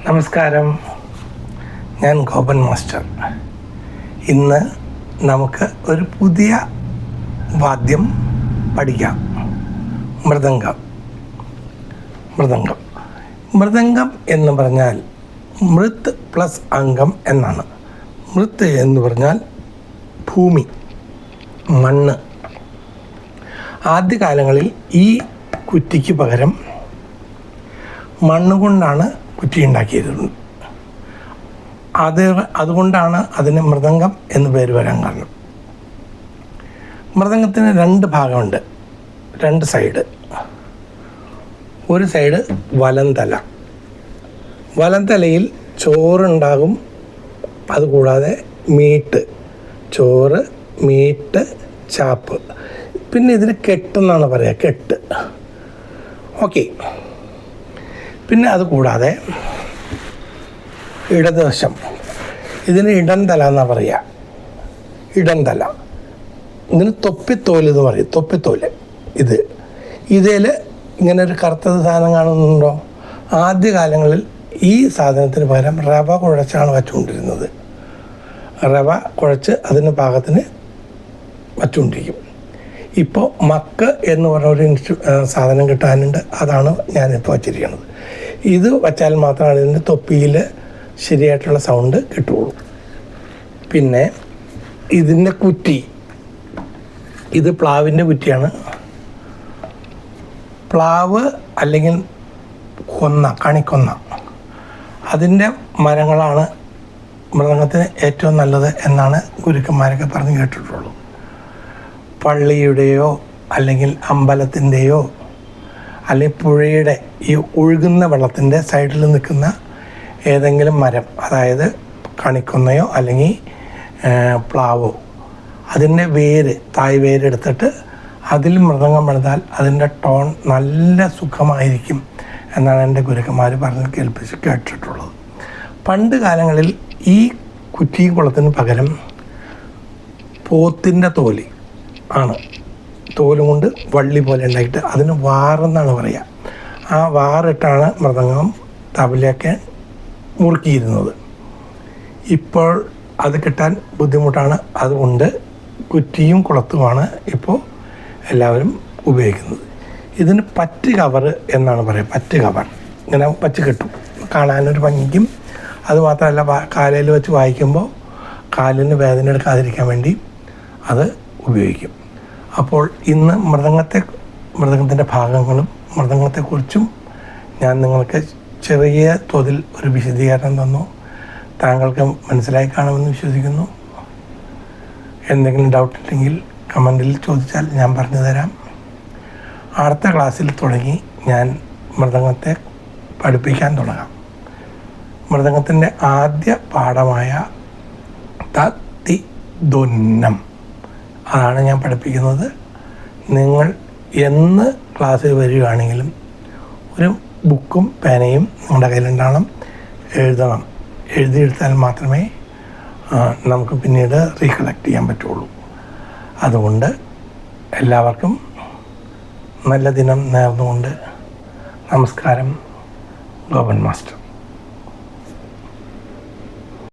നമസ്കാരം, ഞാൻ ഗോപൻ മാസ്റ്റർ. ഇന്ന് നമുക്ക് ഒരു പുതിയ വാദ്യം പഠിക്കാം. മൃദംഗം. മൃദംഗം എന്ന് പറഞ്ഞാൽ മൃത് പ്ലസ് അംഗം എന്നാണ്. മൃത് എന്ന് പറഞ്ഞാൽ ഭൂമി, മണ്ണ്. ആദ്യകാലങ്ങളിൽ ഈ കുറ്റിക്ക് പകരം മണ്ണുകൊണ്ടാണ് കുറ്റി ഉണ്ടാക്കിയിരുന്നത്. അതുകൊണ്ടാണ് അതിന് മൃദംഗം എന്ന് പേര് വരാൻ കാരണം. മൃദംഗത്തിന് രണ്ട് ഭാഗമുണ്ട്, രണ്ട് സൈഡ്. ഒരു സൈഡ് വലംതല. വലംതലയിൽ ചോറുണ്ടാകും. അതുകൂടാതെ മീറ്റ്, ചോറ്, മീറ്റ്, ചാപ്പ്. പിന്നെ ഇതിന് കെട്ടെന്നാണ് പറയുക, കെട്ട്. ഓക്കെ. പിന്നെ അതുകൂടാതെ ഇടതുവശം, ഇതിന് ഇടംതല എന്നാണ് പറയുക. ഇടംതല. ഇതിന് തൊപ്പിത്തോല് എന്ന് പറയും, തൊപ്പിത്തോല്. ഇതിൽ ഇങ്ങനെ ഒരു കറുത്തത് സാധനം കാണുന്നുണ്ടോ? ആദ്യകാലങ്ങളിൽ ഈ സാധനത്തിന് പകരം റവ കുഴച്ചാണ് വച്ചുകൊണ്ടിരുന്നത്. റവ കുഴച്ച് അതിന് പാകത്തിന് വച്ചുകൊണ്ടിരിക്കും. ഇപ്പോൾ മക്ക് എന്ന് പറഞ്ഞൊരു സാധനം കിട്ടാനുണ്ട്. അതാണ് ഞാനിപ്പോൾ വച്ചിരിക്കുന്നത്. ഇത് വച്ചാൽ മാത്രമാണ് ഇതിൻ്റെ തൊപ്പിയിൽ ശരിയായിട്ടുള്ള സൗണ്ട് കിട്ടുകയുള്ളൂ. പിന്നെ ഇതിൻ്റെ കുറ്റി, ഇത് പ്ലാവിൻ്റെ കുറ്റിയാണ്. പ്ലാവ് അല്ലെങ്കിൽ കണിക്കൊന്ന, അതിൻ്റെ മരങ്ങളാണ് മൃദംഗത്തിന് ഏറ്റവും നല്ലത് എന്നാണ് ഗുരുക്കന്മാരൊക്കെ പറഞ്ഞ് കേട്ടിട്ടുള്ളൂ. പള്ളിയുടെയോ അല്ലെങ്കിൽ അമ്പലത്തിൻ്റെയോ അല്ലെങ്കിൽ പുഴയുടെ ഈ ഒഴുകുന്ന വെള്ളത്തിൻ്റെ സൈഡിൽ നിൽക്കുന്ന ഏതെങ്കിലും മരം, അതായത് കണിക്കൊന്നയോ അല്ലെങ്കിൽ പ്ലാവോ, അതിൻ്റെ തായ് വേരെടുത്തിട്ട് അതിൽ മൃദംഗം പണിതാൽ അതിൻ്റെ ടോൺ നല്ല സുഖമായിരിക്കും എന്നാണ് എൻ്റെ ഗുരുക്കന്മാർ പറഞ്ഞ് കേട്ടിട്ടുള്ളത്. പണ്ട് കാലങ്ങളിൽ ഈ കുറ്റി കുളത്തിന് പകരം പോത്തിൻ്റെ തോല് ആണ്, തോലും കൊണ്ട് വള്ളി പോലെ ഉണ്ടാക്കിയിട്ട് അതിന് വാറെന്നാണ് പറയുക. ആ വാറിട്ടാണ് മൃദംഗം തബലയൊക്കെ മുറുക്കിയിരുന്നത്. ഇപ്പോൾ അത് കിട്ടാൻ ബുദ്ധിമുട്ടാണ്. അതുകൊണ്ട് കുറ്റിയും കുളത്തുമാണ് ഇപ്പോൾ എല്ലാവരും ഉപയോഗിക്കുന്നത്. ഇതിന് പറ്റ് കവർ എന്നാണ് പറയുക. പറ്റ് കവർ ഇങ്ങനെ വച്ച് കിട്ടും, കാണാനൊരു ഭംഗിക്കും. അതുമാത്രമല്ല, കാലയിൽ വെച്ച് വായിക്കുമ്പോൾ കാലിന് വേദന എടുക്കാതിരിക്കാൻ വേണ്ടി അത് ഉപയോഗിക്കും. അപ്പോൾ ഇന്ന് മൃദംഗത്തിൻ്റെ ഭാഗങ്ങളും മൃദംഗത്തെക്കുറിച്ചും ഞാൻ നിങ്ങൾക്ക് ചെറിയ തോതിൽ ഒരു വിശദീകരണം തന്നു. താങ്കൾക്ക് മനസ്സിലായി കാണുമെന്ന് വിശ്വസിക്കുന്നു. എന്തെങ്കിലും ഡൗട്ട് ഉണ്ടെങ്കിൽ കമൻറ്റിൽ ചോദിച്ചാൽ ഞാൻ പറഞ്ഞു തരാം. അടുത്ത ക്ലാസ്സിൽ തുടങ്ങി ഞാൻ മൃദംഗത്തെ പഠിപ്പിക്കാൻ തുടങ്ങാം. മൃദംഗത്തിൻ്റെ ആദ്യ പാഠമായ തത്തി ധ്വന്നം, അതാണ് ഞാൻ പഠിപ്പിക്കുന്നത്. നിങ്ങൾ എന്ന് ക്ലാസ്സിൽ വരികയാണെങ്കിലും ഒരു ബുക്കും പേനയും നിങ്ങളുടെ കയ്യിലുണ്ടാകണം. എഴുതിയെടുത്താൽ മാത്രമേ നമുക്ക് പിന്നീട് റീകളക്ട് ചെയ്യാൻ പറ്റുള്ളൂ. അതുകൊണ്ട് എല്ലാവർക്കും നല്ല ദിനം നേർന്നുകൊണ്ട് നമസ്കാരം. ഗോപൻ മാസ്റ്റർ.